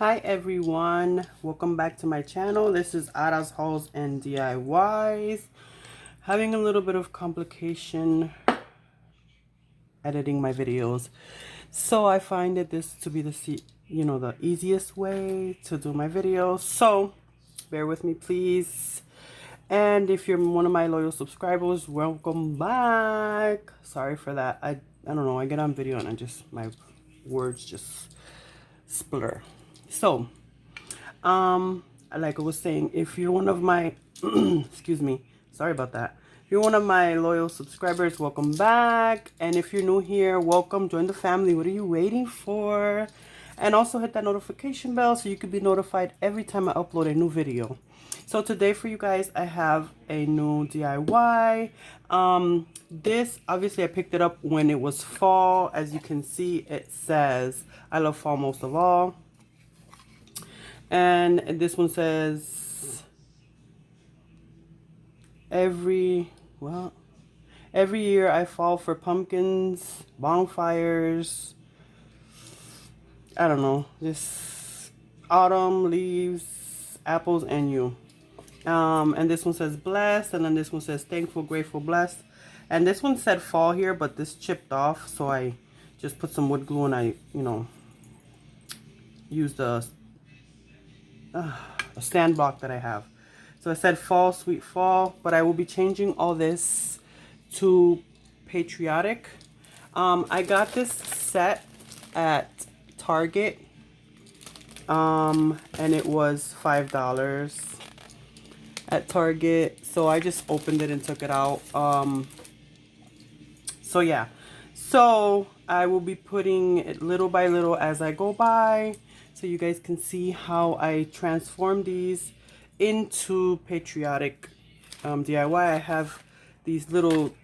Hi everyone, welcome back to my channel. This is Ara's Hauls and DIYs. Having a little bit of complication editing my videos, so I find that this to be the easiest way to do my videos. So bear with me, please. And if you're one of my loyal subscribers, welcome back. Sorry for that. I don't know. I get on video and my words just splur. So like I was saying, if you're one of my excuse me, sorry about that. If you're one of my loyal subscribers, welcome back. And if you're new here, welcome, join the family. What are you waiting for? And also hit that notification bell so you can be notified every time I upload a new video. So today for you guys, I have a new DIY. This, obviously I picked it up when it was fall. As you can see, it says, I love fall most of all. And this one says, every year I fall for pumpkins, bonfires, I don't know, this autumn leaves, apples, and you. And this one says blessed, and then this one says thankful, grateful, blessed. And this one said fall here, but this chipped off, so I just put some wood glue and I, used a stand block that I have. So I said fall, sweet fall, but I will be changing all this to patriotic. I got this set at Target, and it was $5 at Target. So I just opened it and took it out. So yeah, so I will be putting it little by little as I go by, so you guys can see how I transform these into patriotic DIY. I have these little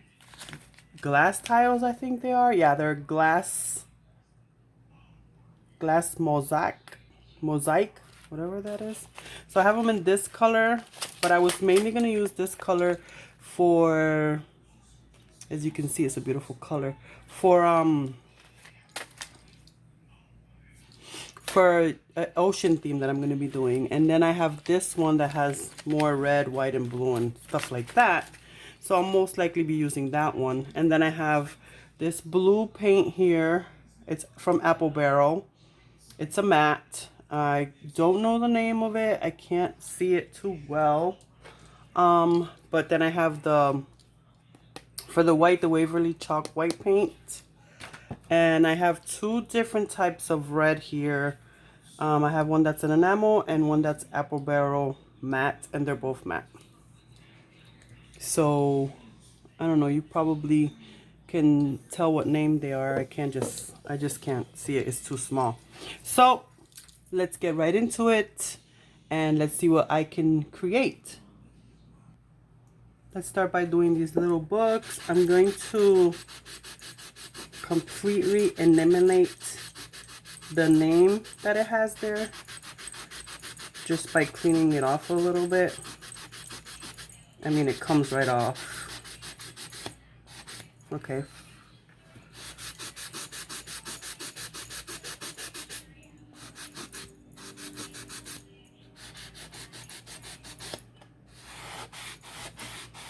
glass tiles, I think they are. Yeah, they're glass mosaic, whatever that is. So I have them in this color, but I was mainly going to use this color for, as you can see, it's a beautiful color for an ocean theme that I'm going to be doing. And then I have this one that has more red, white, and blue and stuff like that. So I'll most likely be using that one. And then I have this blue paint here. It's from Apple Barrel. It's a matte. I don't know the name of it. I can't see it too well. But then I have for the white, the Waverly Chalk white paint. And I have two different types of red here. I have one that's an enamel and one that's Apple Barrel matte, and they're both matte. So I don't know, you probably can tell what name they are. I just can't see it. It's too small. So let's get right into it and let's see what I can create. Let's start by doing these little books. I'm going to completely eliminate the name that it has there just by cleaning it off a little bit. I mean, it comes right off. Okay.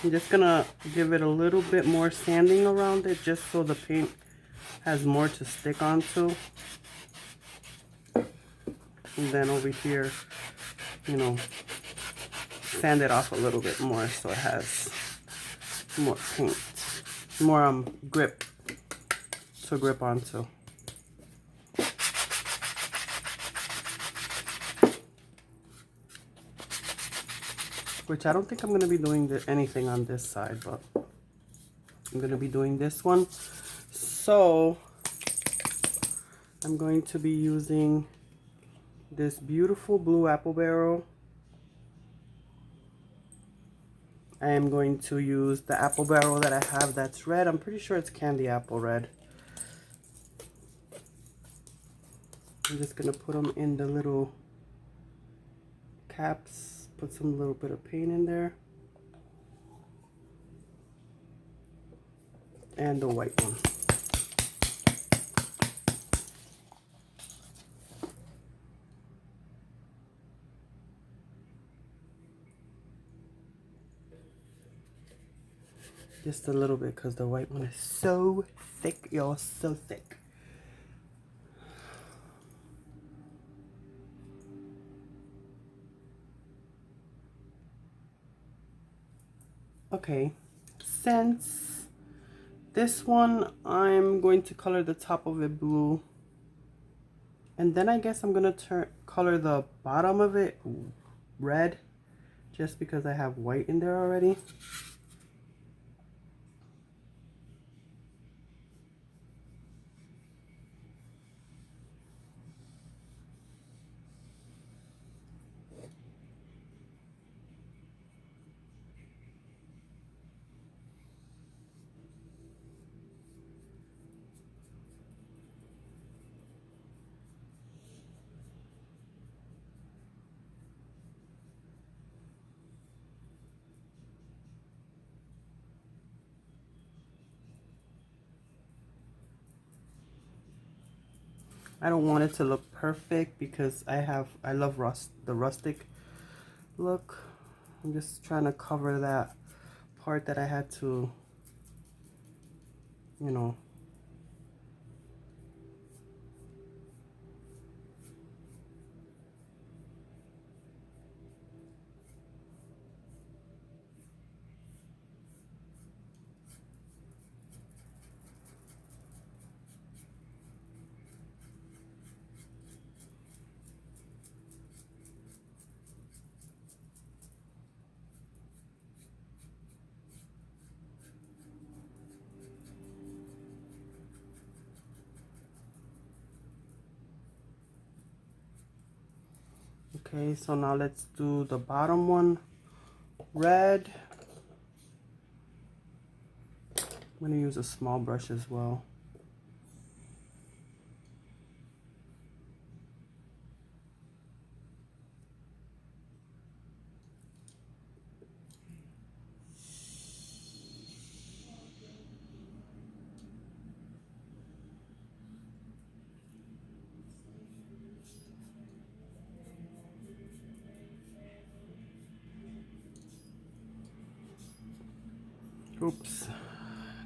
I'm just gonna give it a little bit more sanding around it just so the paint has more to stick onto. And then over here, sand it off a little bit more so it has more paint, more grip to grip onto. Which I don't think I'm going to be doing anything on this side, but I'm going to be doing this one. So I'm going to be using this beautiful blue Apple Barrel. I am going to use the Apple Barrel that I have that's red. I'm pretty sure it's candy apple red. I'm just going to put them in the little caps, put some little bit of paint in there. And the white one. Just a little bit because the white one is so thick, y'all, so thick. Okay, since this one, I'm going to color the top of it blue. And then I guess I'm going to color the bottom of it red, just because I have white in there already. I don't want it to look perfect because I love the rustic look. I'm just trying to cover that part that I had to, you know. Okay, so now let's do the bottom one, red. I'm going to use a small brush as well. Oops,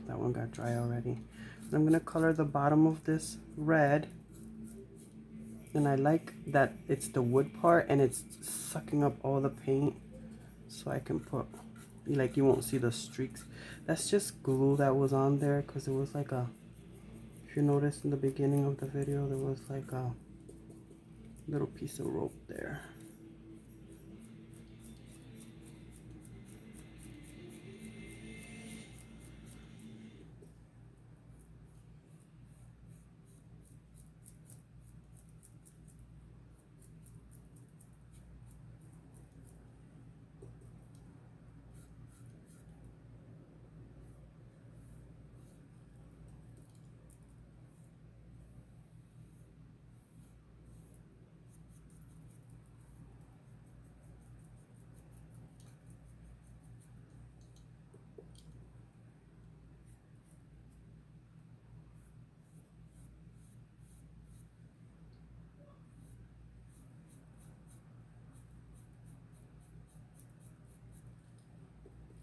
that one got dry already. I'm going to color the bottom of this red. And I like that it's the wood part and it's sucking up all the paint. So I can put, like, you won't see the streaks. That's just glue that was on there because it was like a, if you noticed in the beginning of the video, there was like a little piece of rope there.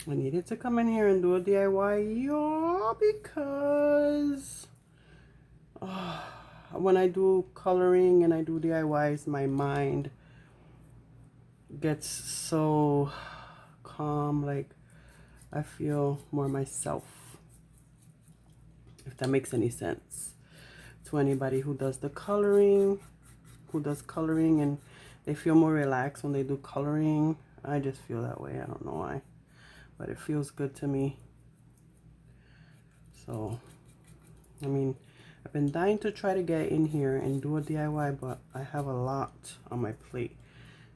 I needed to come in here and do a DIY, y'all, because when I do coloring and I do DIYs, my mind gets so calm, like I feel more myself, if that makes any sense to anybody who does the coloring, and they feel more relaxed when they do coloring. I just feel that way. I don't know why, but it feels good to me. So, I mean, I've been dying to try to get in here and do a DIY, but I have a lot on my plate.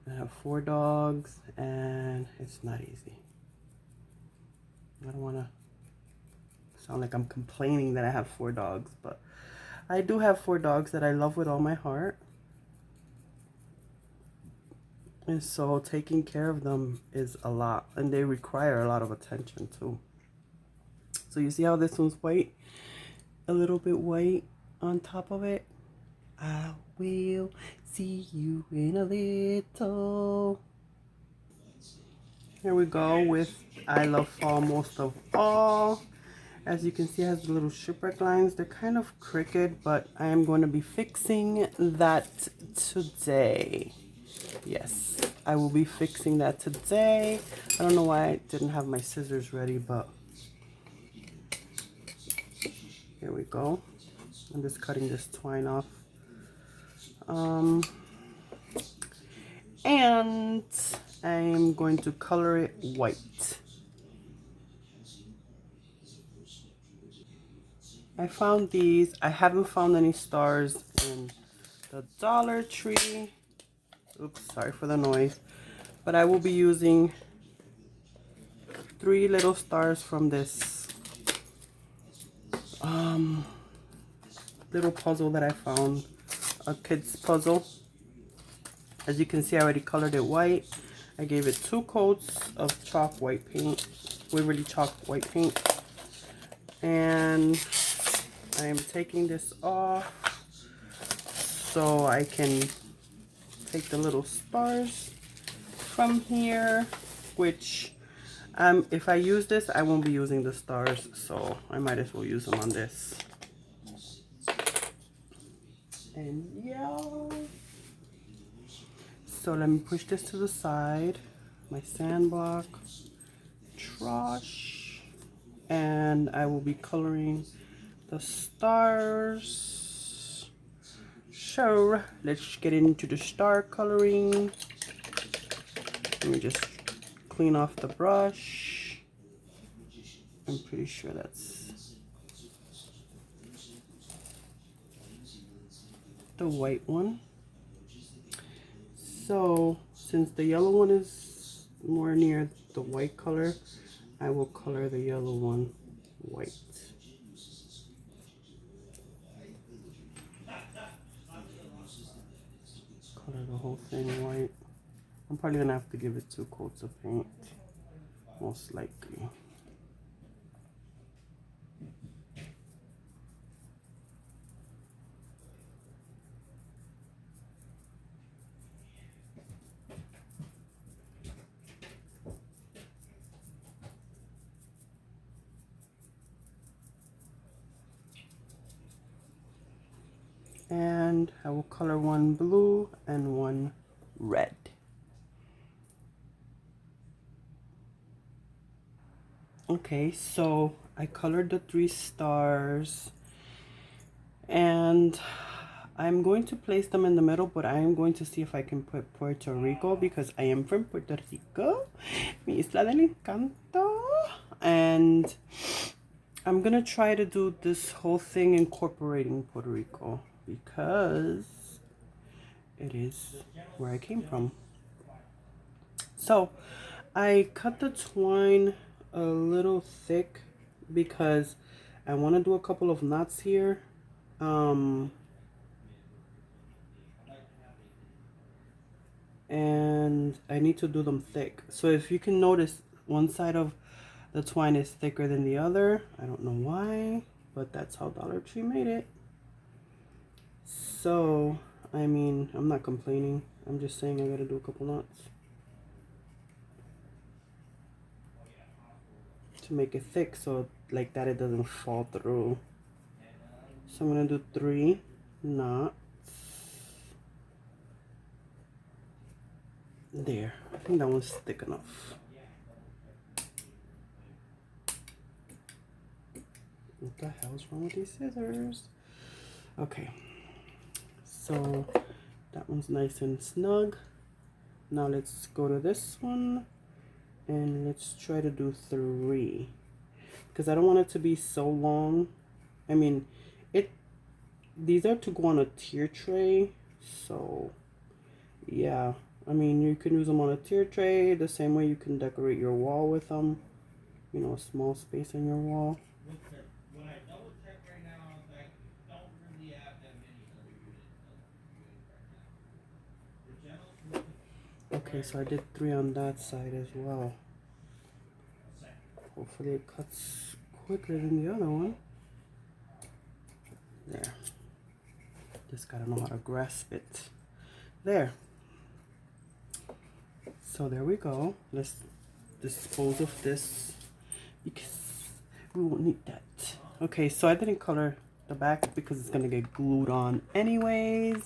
I have 4 dogs, and it's not easy. I don't want to sound like I'm complaining that I have 4 dogs, but I do have 4 dogs that I love with all my heart. And so taking care of them is a lot, and they require a lot of attention too. So you see how this one's white? A little bit white on top of it. I will see you in a little. Here we go with I love fall most of all. As you can see, it has the little shipwreck lines. They're kind of crooked, but I am going to be fixing that today. Yes, I will be fixing that today. I don't know why I didn't have my scissors ready, but here we go. I'm just cutting this twine off. And I'm going to color it white. I found these. I haven't found any stars in the Dollar Tree. Oops, sorry for the noise. But I will be using 3 little stars from this little puzzle that I found. A kid's puzzle. As you can see, I already colored it white. I gave it 2 coats of chalk white paint. Waverly chalk white paint. And I am taking this off so I can take the little stars from here, which if I use this, I won't be using the stars, so I might as well use them on this. And yeah, so let me push this to the side, my sand block, trash, and I will be coloring the stars. So let's get into the star coloring. Let me just clean off the brush. I'm pretty sure that's the white one. So since the yellow one is more near the white color, I will color the yellow one white. Color the whole thing white. I'm probably gonna have to give it 2 coats of paint, most likely. And I will color one blue and one red. Okay, so I colored the 3 stars and I'm going to place them in the middle, but I am going to see if I can put Puerto Rico because I am from Puerto Rico, mi isla del encanto, and I'm gonna try to do this whole thing incorporating Puerto Rico because it is where I came from. So I cut the twine a little thick because I want to do a couple of knots here. And I need to do them thick. So if you can notice, one side of the twine is thicker than the other. I don't know why, but that's how Dollar Tree made it. So, I mean, I'm not complaining. I'm just saying I gotta do a couple knots to make it thick, so like that it doesn't fall through. So I'm gonna do 3 knots. There, I think that one's thick enough. What the hell's wrong with these scissors? Okay, so that one's nice and snug. Now let's go to this one and let's try to do 3 because I don't want it to be so long. I mean, these are to go on a tier tray, so yeah. I mean, you can use them on a tier tray the same way you can decorate your wall with them. You know, a small space in your wall. Okay, so I did 3 on that side as well. Hopefully it cuts quicker than the other one. There. Just gotta know how to grasp it. There. So there we go. Let's dispose of this because we won't need that. Okay, so I didn't color the back because it's gonna get glued on anyways.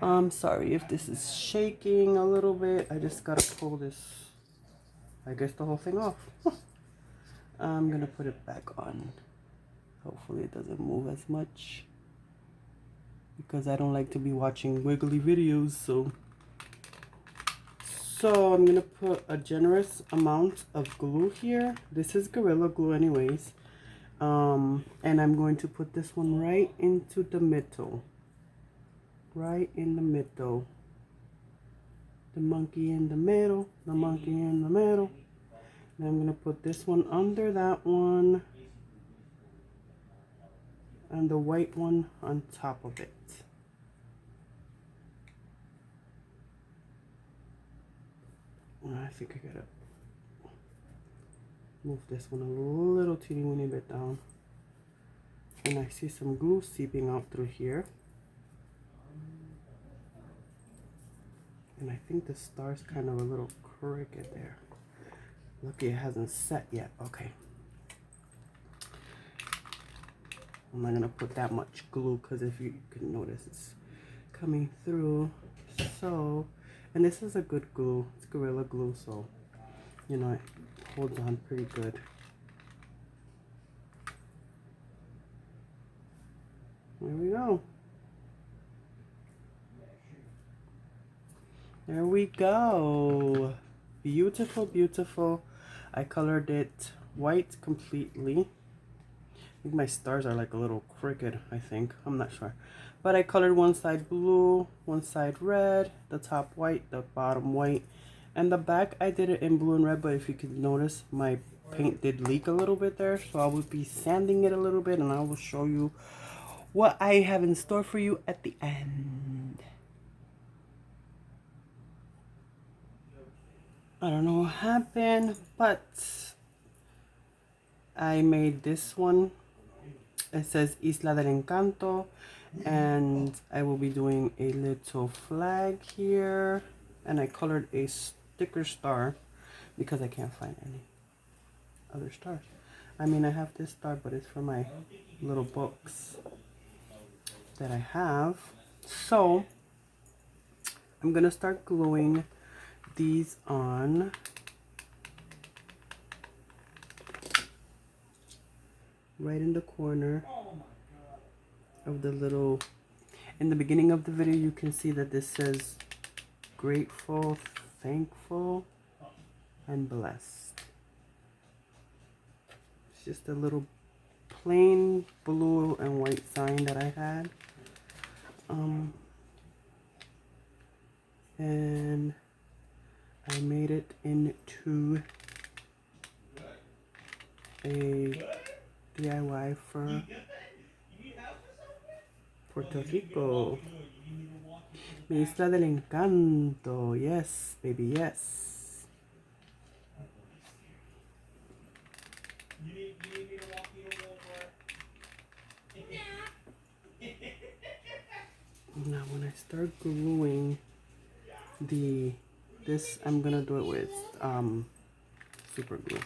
I'm sorry if this is shaking a little bit. I just gotta pull this, I guess, the whole thing off. I'm gonna put it back on. Hopefully it doesn't move as much because I don't like to be watching wiggly videos. So I'm gonna put a generous amount of glue here. This is Gorilla Glue anyways. And I'm going to put this one right into the middle. Right in the middle. The monkey in the middle. The monkey in the middle. And I'm gonna put this one under that one. And the white one on top of it. I think I gotta move this one a little teeny weeny bit down. And I see some glue seeping out through here. And I think the star's kind of a little crooked there. Lucky it hasn't set yet. Okay. I'm not gonna put that much glue because if you can notice it's coming through. So, and this is a good glue. It's Gorilla Glue, so you know it holds on pretty good. There we go. There we go. Beautiful, beautiful. I colored it white completely. I think my stars are like a little crooked, I think. I'm not sure. But I colored one side blue, one side red, the top white, the bottom white. And the back, I did it in blue and red, but if you can notice, my paint did leak a little bit there. So I will be sanding it a little bit, and I will show you what I have in store for you at the end. I don't know what happened, but I made this one. It says Isla del Encanto, and I will be doing a little flag here, and I colored a sticker star because I can't find any other stars. I mean, I have this star, but it's for my little books that I have. So I'm gonna start gluing these on. Right in the corner of the little, in the beginning of the video, you can see that this says grateful, thankful, and blessed. It's just a little plain blue and white sign that I had. And I made it into a DIY for Puerto Rico. Mi Isla del Encanto. Yes, baby, yes. Now when I start gluing this, I'm gonna do it with super glue.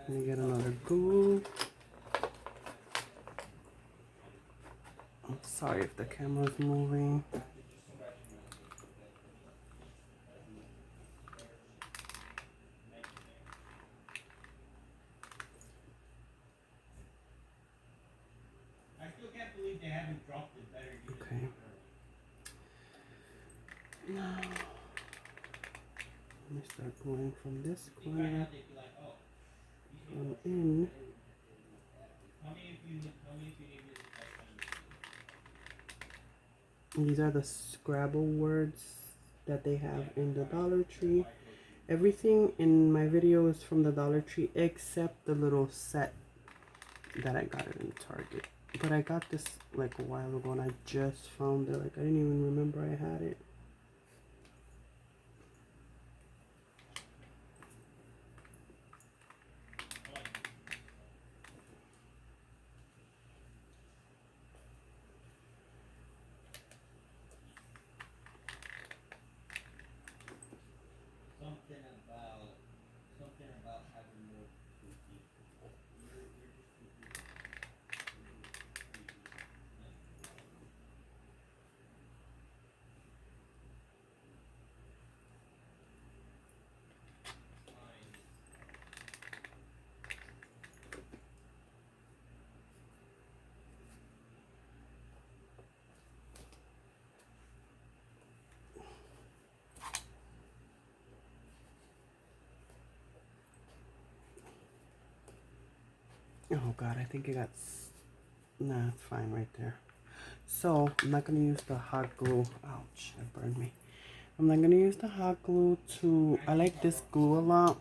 Let me get another glue. I'm sorry if the camera's moving. Okay. Now, let me start going from this corner on in. These are the Scrabble words that they have in the Dollar Tree. Everything in my video is from the Dollar Tree except the little set that I got it in Target. But I got this like a while ago and I just found it. Like I didn't even remember I had it. Oh God, I think it got, nah, it's fine right there. So I'm not gonna use the hot glue. Ouch, that burned me. I'm not gonna use the hot glue to, I like this glue a lot.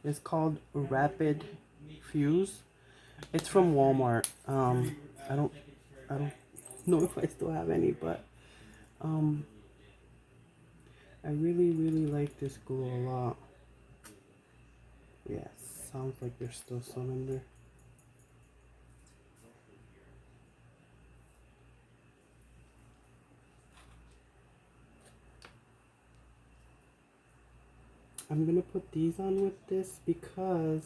It's called Rapid Fuse. It's from Walmart. I don't, I don't know if I still have any, but um, I really, really like this glue a lot. Yes, sounds like there's still some in there. I'm gonna put these on with this because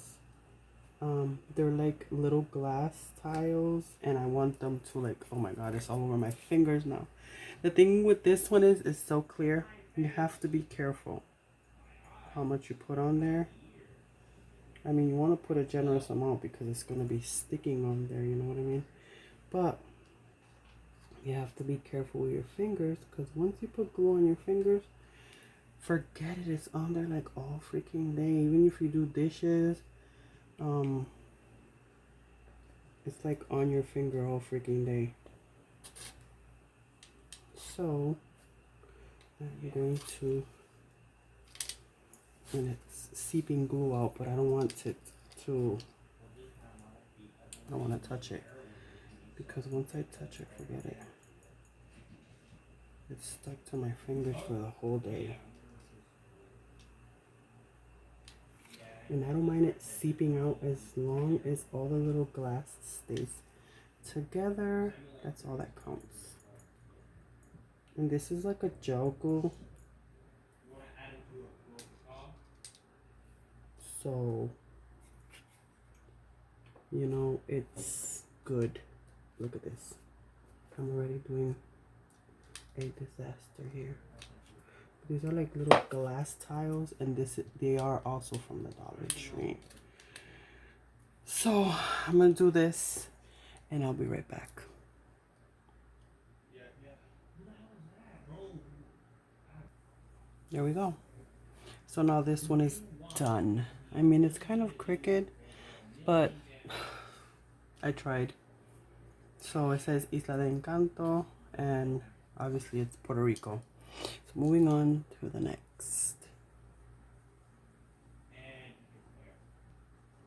they're like little glass tiles and I want them to like, oh my God, it's all over my fingers now. The thing with this one is it's so clear. You have to be careful how much you put on there. I mean, you want to put a generous amount because it's going to be sticking on there, you know what I mean? But you have to be careful with your fingers because once you put glue on your fingers, forget it, it's on there like all freaking day. Even if you do dishes, um, it's like on your finger all freaking day. So I'm going to, and it's seeping glue out, but I don't want it to, I don't want to touch it because once I touch it, forget it. It's stuck to my fingers for the whole day. And I don't mind it seeping out as long as all the little glass stays together. That's all that counts. And this is like a gel glue. So, you know, it's good. Look at this. I'm already doing a disaster here. These are like little glass tiles and they are also from the Dollar Tree. So, I'm going to do this and I'll be right back. There we go. So now this one is done. I mean, it's kind of crooked, but I tried. So it says Isla de Encanto, and obviously it's Puerto Rico. So moving on to the next.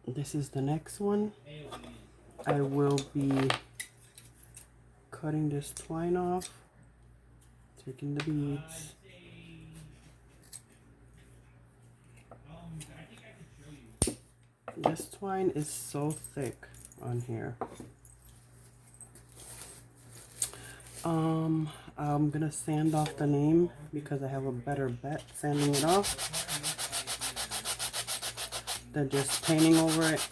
This is the next one. I will be cutting this twine off, taking the beads. This twine is so thick on here. I'm gonna sand off the name because I have a better bet sanding it off than just painting over it.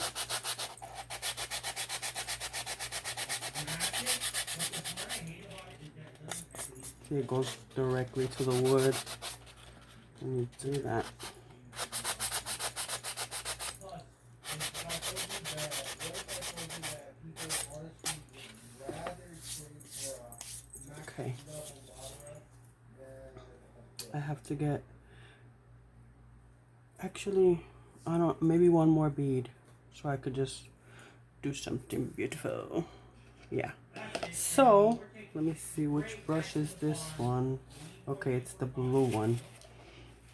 It goes directly to the wood when you do that. Okay. I have to get, actually, I don't, maybe one more bead so I could just do something beautiful. Yeah. So, let me see which brush is this one. Okay, it's the blue one.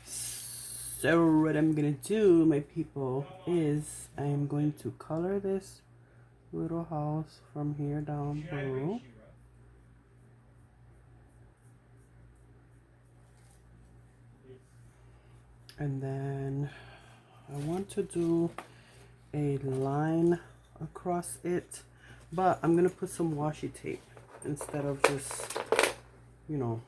So what I'm gonna do, my people, is I am going to color this little house from here down below. And then I want to do a line across it, but I'm gonna put some washi tape instead of just, you know,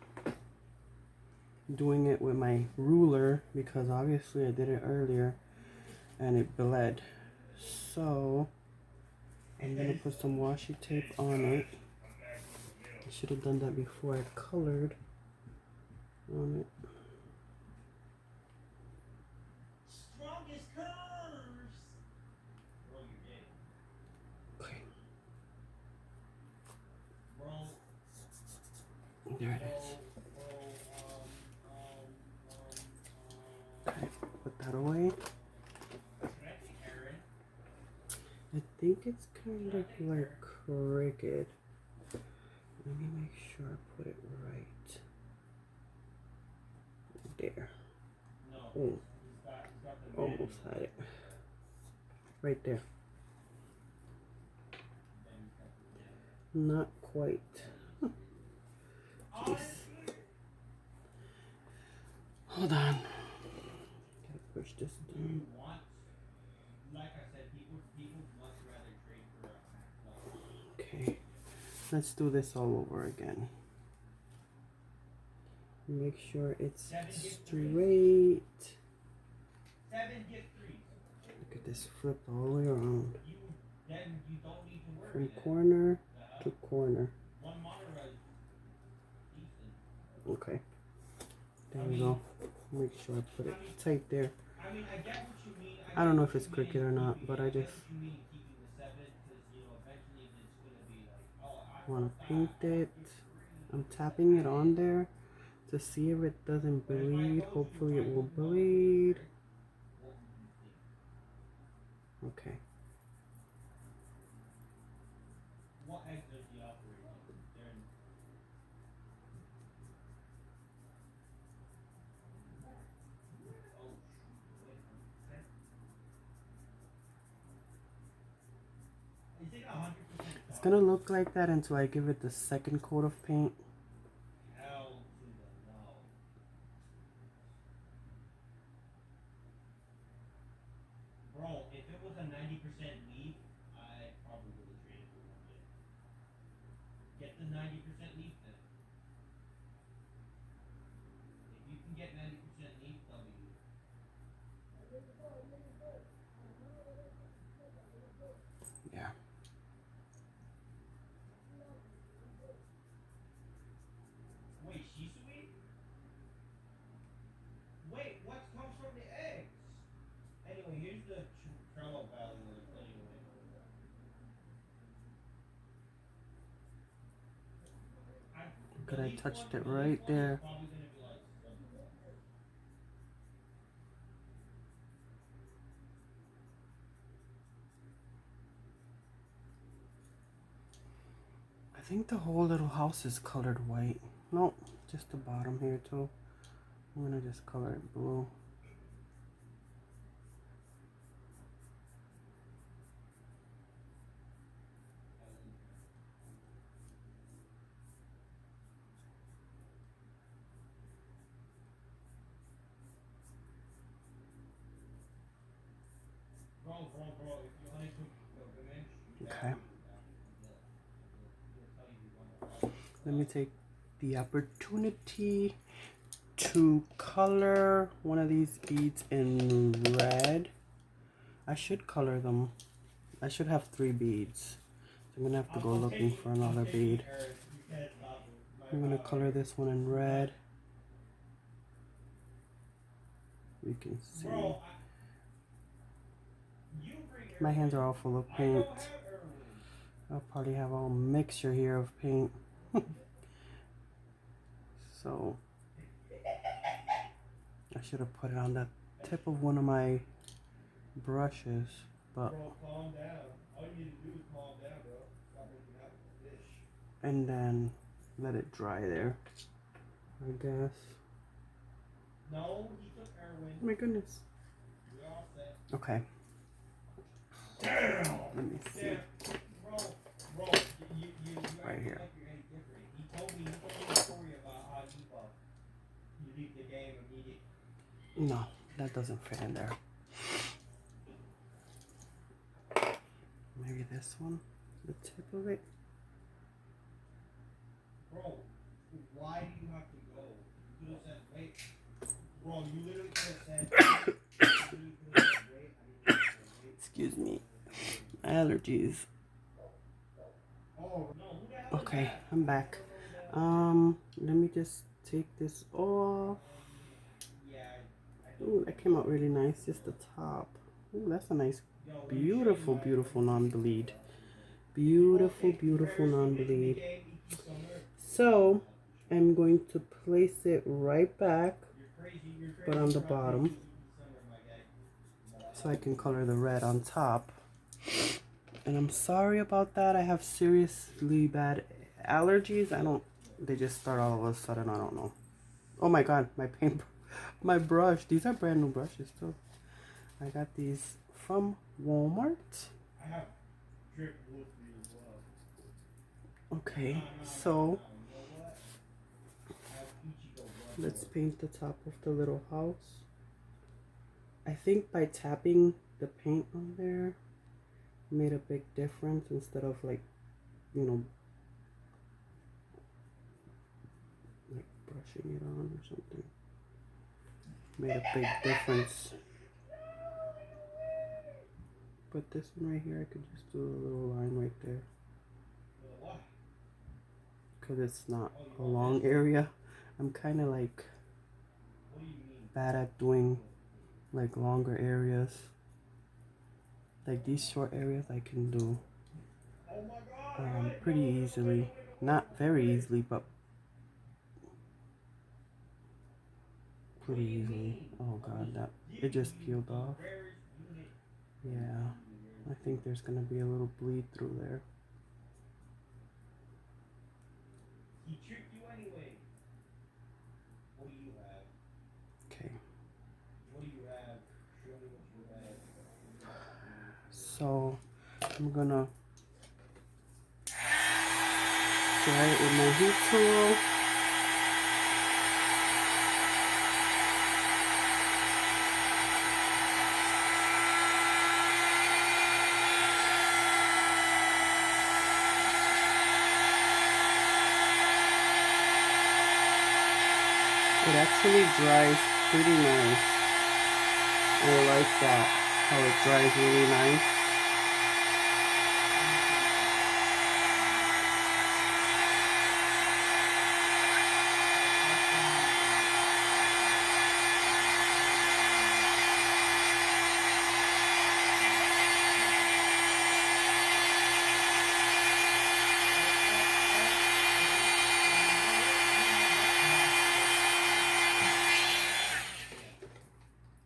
doing it with my ruler because obviously I did it earlier and it bled. So I'm gonna put some washi tape on it. I should have done that before I colored on it. Okay. There it is. Okay, put that away. I think it's kind of like crooked. Let me make sure I put it right. There. Oh, almost had it. Right there. Not quite. Jeez. Hold on. Gotta push this down. Okay. Let's do this all over again. Make sure it's straight. Look at this, flip all the way around. From corner to corner. Okay. There we go. Make sure I put it tight there. I don't know if it's crooked or not, but I just want to paint it. I'm tapping it on there to see if it doesn't bleed. Hopefully it will bleed. Okay. It's gonna look like that until I give it the second coat of paint. Yeah. Good, I touched it right there. I think the whole little house is colored white. No, just the bottom here too. I'm gonna just color it blue. Okay. Let me take the opportunity to color one of these beads in red. I should color them. I should have 3 beads. I'm gonna have to go looking for another bead. I'm gonna color this one in red. You can see. My hands are all full of paint. I'll probably have a mixture here of paint. So I should have put it on the tip of one of my brushes, but and then let it dry there, I guess. My goodness. Okay. Let me see. Right here. No, that doesn't fit in there. Maybe this one, the tip of it. Bro, why do you have to go? You could have said wait. Bro, you literally could have said wait. Excuse me. Allergies. Okay, I'm back. Let me just take this off. Ooh, that came out really nice. Just the top. Ooh, that's a nice, beautiful, beautiful non-bleed. Beautiful, beautiful non-bleed. So, I'm going to place it right back, but on the bottom, so I can color the red on top. And I'm sorry about that. I have seriously bad allergies. They just start all of a sudden. I don't know. Oh my God, my brush. These are brand new brushes too. I got these from Walmart. I have drip wood for you as well. Okay, so let's paint the top of the little house. I think by tapping the paint on there made a big difference instead of like, you know, like brushing it on or something. Made a big difference. But this one right here, I could just do a little line right there. Because it's not a long area. I'm kind of like bad at doing like longer areas. Like these short areas I can do pretty easily. Not very easily, but pretty easily. Oh God, that it just peeled off. Yeah, I think there's gonna be a little bleed through there. He tricked you anyway. What do you have? Okay. What do you have? Show me what you have. So I'm gonna dry it with my heat tool. It actually dries pretty nice. I like that, how it dries really nice.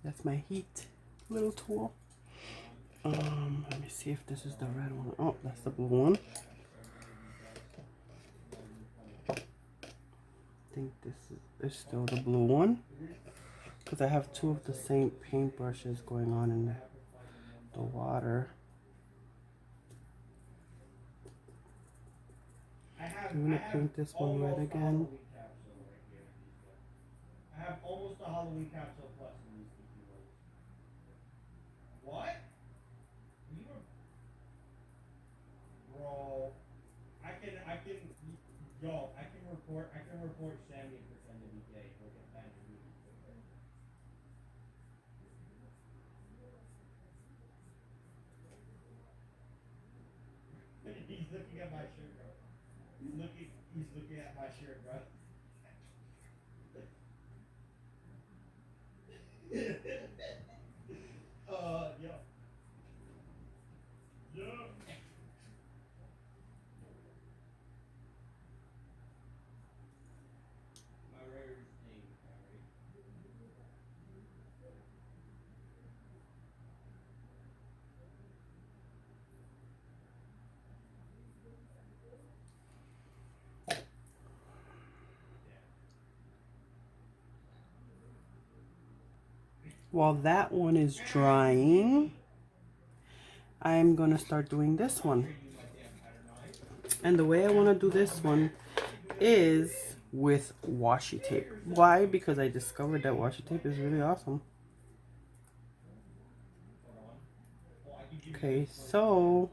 That's my heat little tool. Let me see if this is the red one. Oh, that's the blue one. I think this is still the blue one. Because I have two of the same paint brushes going on in the water. I'm going to paint this one red again. I have almost a Halloween capsule plus in these sticky ones. What? You were... Bro, I can report Sammy and pretend to be gay. He'll get mad at me. He's looking at my shirt, bro. He's looking at my shirt, bro. Yo. Yo. My rarest thing, Harry. While that one is drying, I'm gonna start doing this one. And the way I want to do this one is with washi tape. Why? Because I discovered that washi tape is really awesome. Okay, so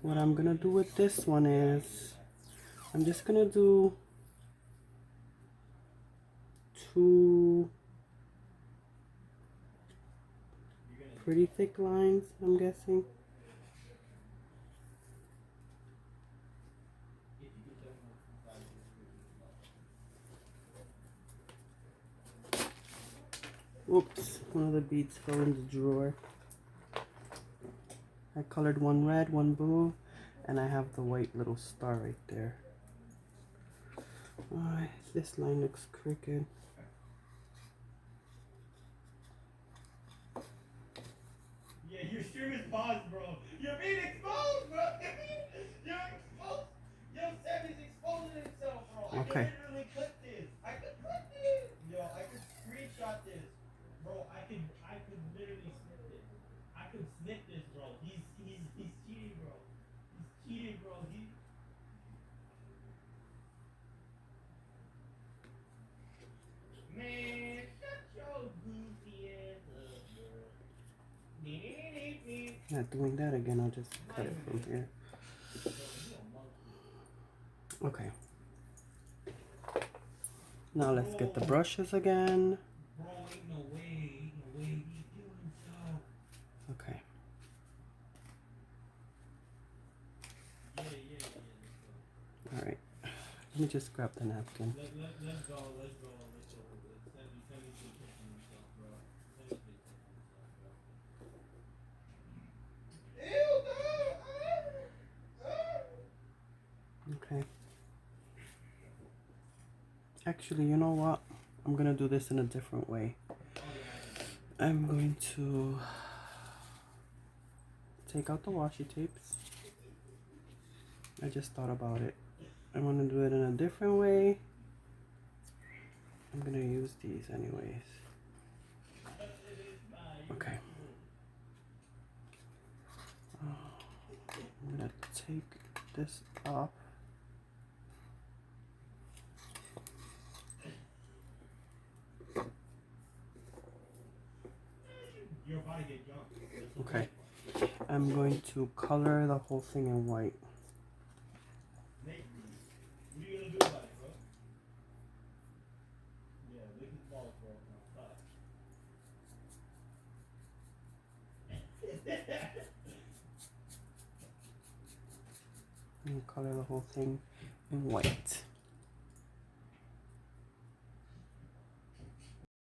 what I'm gonna do with this one is I'm just gonna do two pretty thick lines, I'm guessing. Oops, one of the beads fell in the drawer. I colored one red, one blue, and I have the white little star right there. Alright, this line looks crooked. Yeah, you're sure serious pause, bro. You're being exposed, bro. You're exposed. Yo, Sammy's exposing himself, bro. I Okay. can literally clip this. I could clip this. Yo, I could screenshot this, bro. I could literally snip this. I could snip this, bro. He's cheating, bro. He's cheating, bro. Man, shut your goofy ass up, bro. Not doing that again. I'll just cut it from here. Okay. Now let's get the brushes again. Bro, ain't no way he's doing so. Okay. Yeah. All right. Let me just grab the napkin. Let's go. Send me some pictures of yourself, bro. Send me pictures of yourself, bro. Okay. Actually, you know what? I'm gonna do this in a different way. I'm going to take out the washi tapes. I just thought about it. I want to do it in a different way. I'm gonna use these anyways. Okay. I'm gonna take this off. Okay. I'm going to color the whole thing in white. What are you gonna do about it, bro? Yeah, lick his balls, bro. Stop. And color the whole thing in white.